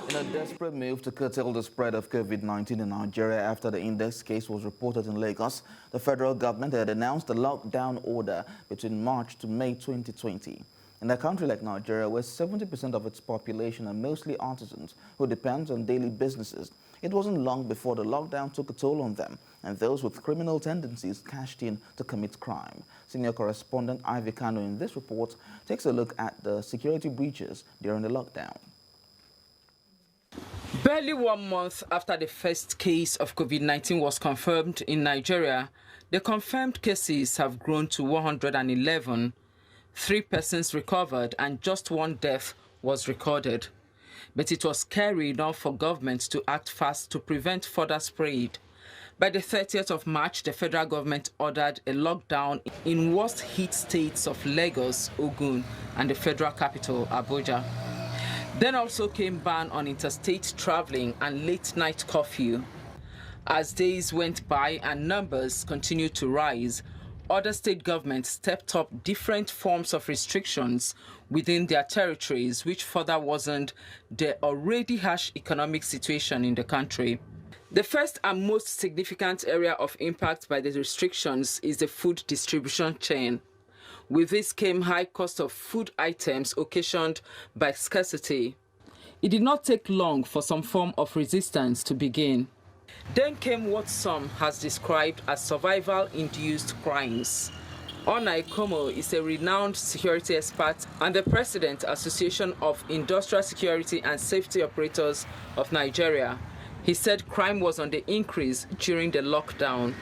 In a desperate move to curtail the spread of COVID-19 in Nigeria after the index case was reported in Lagos, the federal government had announced a lockdown order between March to May 2020. In a country like Nigeria, where 70% of its population are mostly artisans who depend on daily businesses, it wasn't long before the lockdown took a toll on them, and those with criminal tendencies cashed in to commit crime. Senior correspondent Ivy Kano in this report takes a look at the security breaches during the lockdown. Barely 1 month after the first case of COVID-19 was confirmed in Nigeria, the confirmed cases have grown to 111. 3 persons recovered and just 1 death was recorded. But it was scary enough for government to act fast to prevent further spread. By the 30th of March, the federal government ordered a lockdown in worst-hit states of Lagos, Ogun, and the federal capital, Abuja. Then also came ban on interstate traveling and late-night curfew. As days went by and numbers continued to rise, other state governments stepped up different forms of restrictions within their territories, which further worsened the already harsh economic situation in the country. The first and most significant area of impact by the restrictions is the food distribution chain. With this came high cost of food items occasioned by scarcity. It did not take long for some form of resistance to begin. Then came what some has described as survival-induced crimes. Onai Komo is a renowned security expert and the president, Association of Industrial Security and Safety Operators of Nigeria. He said crime was on the increase during the lockdown.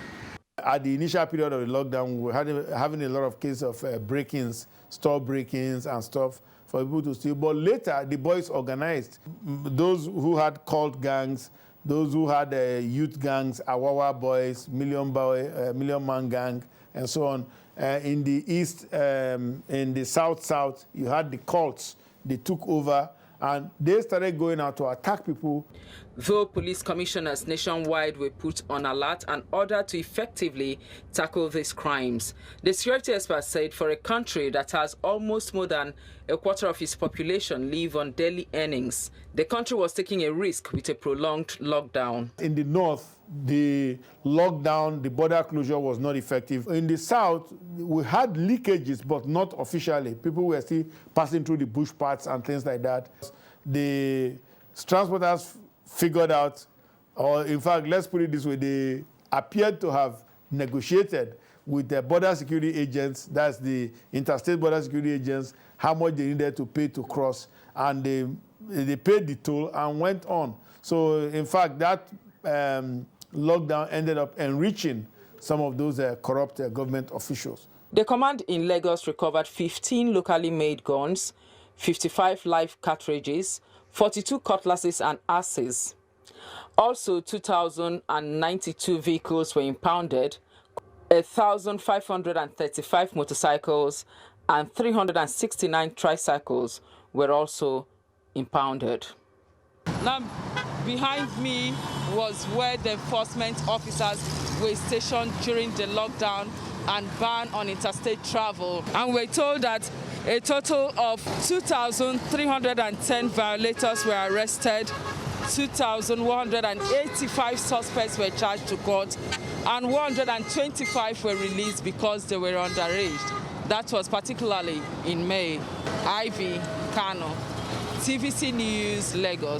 At the initial period of the lockdown, we were having a lot of cases of break-ins, store break-ins and stuff for people to steal. But later, the boys organized. Those who had cult gangs, those who had youth gangs, Awawa Boys, Million Man Gang, and so on. In the east, in the south, you had the cults. They took over, and they started going out to attack people. Though police commissioners nationwide were put on alert and ordered to effectively tackle these crimes, the security experts said for a country that has almost more than a quarter of its population live on daily earnings, the country was taking a risk with a prolonged lockdown. In the north, the lockdown, the border closure was not effective. In the south, we had leakages, but not officially. People were still passing through the bush paths and things like that. The transporters figured out, or in fact, let's put it this way, they appeared to have negotiated with the border security agents, that's the interstate border security agents, how much they needed to pay to cross, and they paid the toll and went on. So in fact, that lockdown ended up enriching some of those corrupt government officials. The command in Lagos recovered 15 locally made guns, 55 live cartridges, 42 cutlasses and axes. Also, 2,092 vehicles were impounded, 1,535 motorcycles and 369 tricycles were also impounded. Now, behind me was where the enforcement officers were stationed during the lockdown and ban on interstate travel. And we're told that a total of 2,310 violators were arrested, 2,185 suspects were charged to court, and 125 were released because they were underage. That was particularly in May. Ivy Kano, TVC News, Lagos.